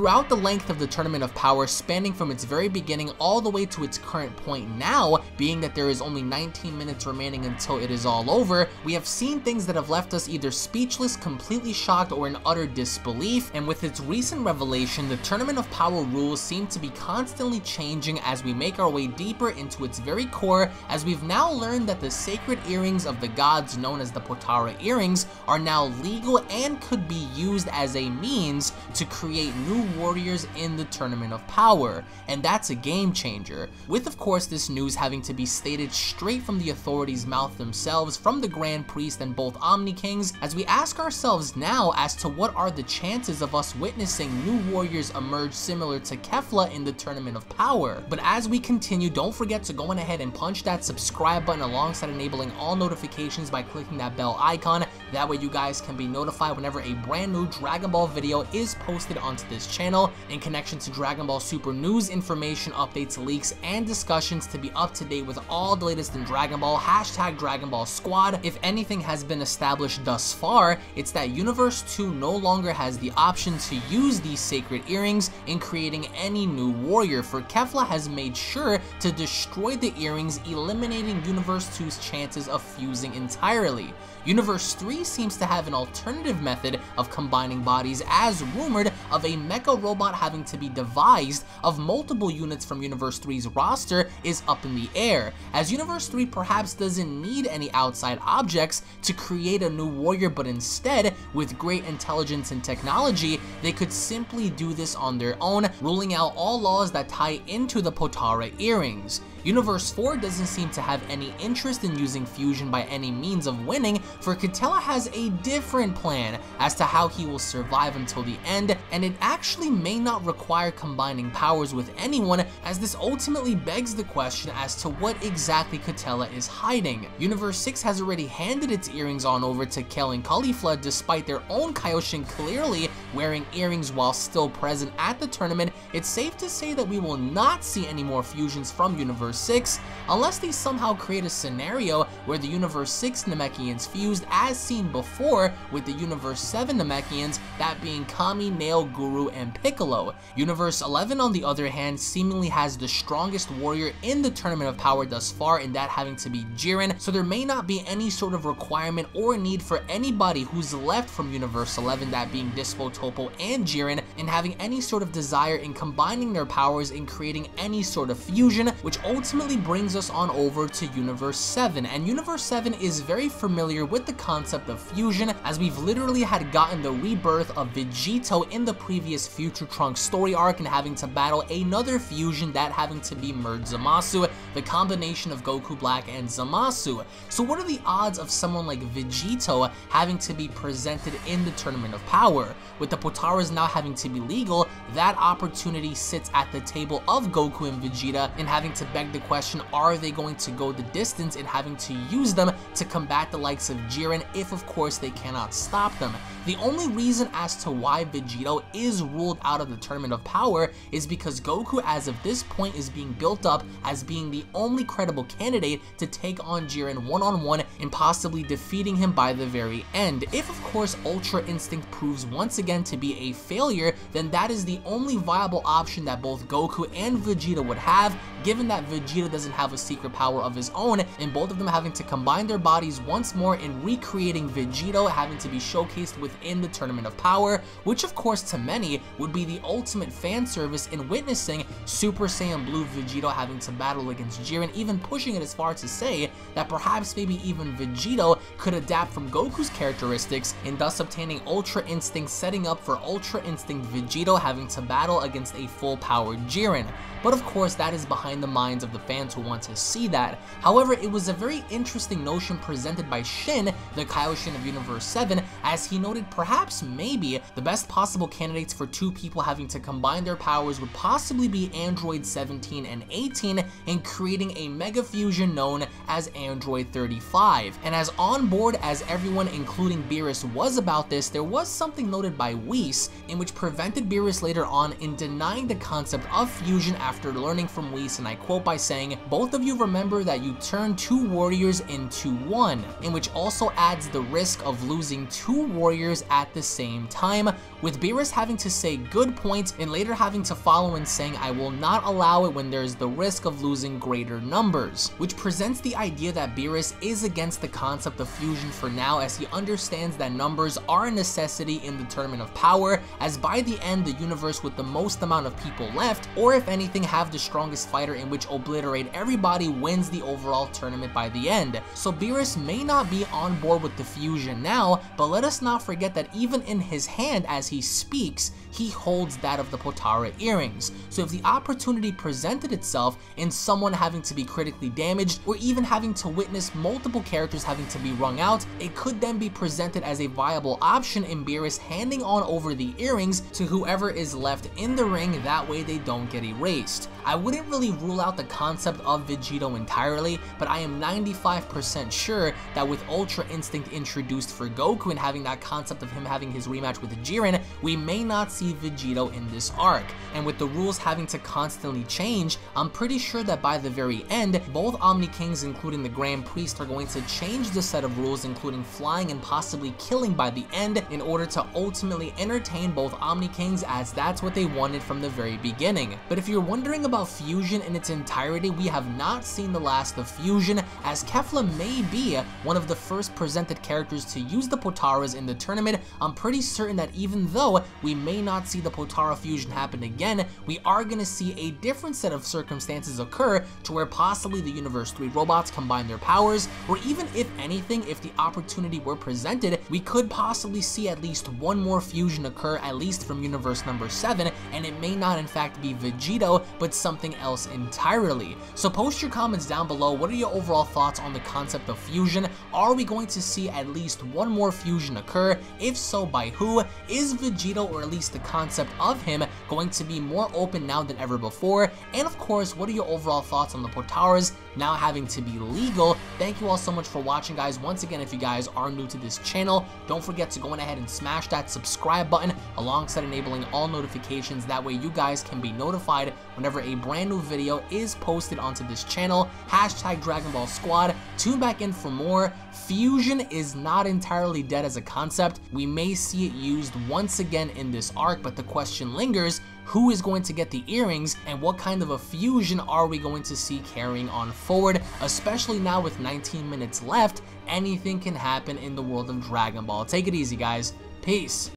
Throughout the length of the Tournament of Power, spanning from its very beginning all the way to its current point now, being that there is only 19 minutes remaining until it is all over, we have seen things that have left us either speechless, completely shocked, or in utter disbelief, and with its recent revelation, the Tournament of Power rules seem to be constantly changing as we make our way deeper into its very core, as we've now learned that the sacred earrings of the gods known as the Potara earrings are now legal and could be used as a means to create new warriors in the Tournament of Power, and that's a game changer. With of course this news having to be stated straight from the authorities' mouth themselves, from the Grand Priest and both Omni Kings, as we ask ourselves now as to what are the chances of us witnessing new warriors emerge similar to Kefla in the Tournament of Power. But as we continue, don't forget to go on ahead and punch that subscribe button alongside enabling all notifications by clicking that bell icon. That way you guys can be notified whenever a brand new Dragon Ball video is posted onto this channel in connection to Dragon Ball Super news, information, updates, leaks, and discussions to be up to date with all the latest in Dragon Ball, hashtag Dragon Ball Squad. If anything has been established thus far, it's that Universe 2 no longer has the option to use these sacred earrings in creating any new warrior, for Kefla has made sure to destroy the earrings, eliminating Universe 2's chances of fusing entirely. Universe 3 seems to have an alternative method of combining bodies, as rumored of a mecha robot having to be devised of multiple units from Universe 3's roster is up in the air, as Universe 3 perhaps doesn't need any outside objects to create a new warrior, but instead, with great intelligence and technology, they could simply do this on their own, ruling out all laws that tie into the Potara earrings. Universe 4 doesn't seem to have any interest in using fusion by any means of winning, for Kefla has a different plan as to how he will survive until the end, and it actually may not require combining powers with anyone, as this ultimately begs the question as to what exactly Kefla is hiding. Universe 6 has already handed its earrings on over to Kel and Caulifla, despite their own Kaioshin clearly wearing earrings while still present at the tournament. It's safe to say that we will not see any more fusions from Universe 6, unless they somehow create a scenario where the Universe 6 Namekians fused as seen before with the Universe 7 Namekians, that being Kami, Nail, Guru, and Piccolo. Universe 11 on the other hand seemingly has the strongest warrior in the Tournament of Power thus far, in that having to be Jiren, so there may not be any sort of requirement or need for anybody who's left from Universe 11, that being Dispo, Topo, and Jiren, in having any sort of desire in combining their powers in creating any sort of fusion, which ultimately brings us on over to Universe 7, and Universe 7 is very familiar with the concept of fusion, as we've literally had gotten the rebirth of Vegito in the previous Future Trunks story arc, and having to battle another fusion, that having to be Merge Zamasu, the combination of Goku Black and Zamasu. So what are the odds of someone like Vegito having to be presented in the Tournament of Power? With the Potaras now having to be legal, that opportunity sits at the table of Goku and Vegeta, and having to beg the question, are they going to go the distance in having to use them to combat the likes of Jiren, if of course they cannot stop them? The only reason as to why Vegito is ruled out of the Tournament of Power is because Goku as of this point is being built up as being the only credible candidate to take on Jiren one-on-one and possibly defeating him by the very end. If of course Ultra Instinct proves once again to be a failure, then that is the only viable option that both Goku and Vegeta would have, given that Vegeta doesn't have a secret power of his own, and both of them having to combine their bodies once more in recreating Vegito having to be showcased within the Tournament of Power, which of course to many would be the ultimate fan service in witnessing Super Saiyan Blue Vegito having to battle against Jiren, even pushing it as far to say that perhaps maybe even Vegito could adapt from Goku's characteristics, and thus obtaining Ultra Instinct, setting up for Ultra Instinct Vegito having to battle against a full-powered Jiren. But of course that is behind the minds of the fans who want to see that. However, it was a very interesting notion presented by Shin, the Kaioshin of Universe 7, as he noted perhaps maybe the best possible candidates for two people having to combine their powers would possibly be Android 17 and 18 in creating a mega fusion known as Android 35. And as on board as everyone including Beerus was about this, there was something noted by Whis in which prevented Beerus later on in denying the concept of fusion after learning from Whis, and I quote by saying, "Both of you remember that you turn two warriors into one," in which also adds the risk of losing two warriors at the same time, with Beerus having to say good point and later having to follow in saying, "I will not allow it when there is the risk of losing greater numbers," which presents the idea that Beerus is against the concept of fusion for now, as he understands that numbers are a necessity in the Tournament of Power, as by the end the universe with the most amount of people left, or if anything have the strongest fighter in which obliterate everybody, wins the overall tournament by the end. So Beerus may not be on board with the fusion now, but let us not forget that even in his hand as he speaks, he holds that of the Potara earrings. So if the opportunity presented itself in someone having to be critically damaged, or even having to witness multiple characters having to be wrung out, it could then be presented as a viable option in Beerus handing on over the earrings to whoever is left in the ring, that way they don't get erased. I wouldn't really rule out the concept of Vegito entirely, but I am 95% sure that with Ultra Instinct introduced for Goku and having that concept of him having his rematch with Jiren, we may not see Vegito in this arc. And with the rules having to constantly change, I'm pretty sure that by the very end, both Omni Kings including the Grand Priest are going to change the set of rules, including flying and possibly killing by the end, in order to ultimately entertain both Omni Kings, as that's what they wanted from the very beginning. But if you're wondering about fusion in its entirety, we have not seen the last of fusion, as Kefla may be one of the first presented characters to use the Potaras in the tournament. I'm pretty certain that even though we may not see the Potara fusion happen again, we are going to see a different set of circumstances occur to where possibly the Universe 3 robots combine their powers, or even if anything, if the opportunity were presented, we could possibly see at least one more fusion occur, at least from Universe number 7, and it may not in fact be Vegito, but something else entirely. So post your comments down below. What are your overall thoughts on the concept of fusion? Are we going to see at least one more fusion occur? If so, by who? Is Vegito, or at least the concept of him, going to be more open now than ever before? And of course, what are your overall thoughts on the Potaras now having to be legal? Thank you all so much for watching, guys. Once again, if you guys are new to this channel, don't forget to go ahead and smash that subscribe button alongside enabling all notifications. That way you guys can be notified whenever a brand new video is posted onto this channel. Hashtag Dragon Ball Squad. Tune back in for more. Fusion is not entirely dead as a concept. We may see it used once again in this arc, but the question lingers, who is going to get the earrings, and what kind of a fusion are we going to see carrying on forward, especially now with 19 minutes left? Anything can happen in the world of Dragon Ball. Take it easy, guys. Peace.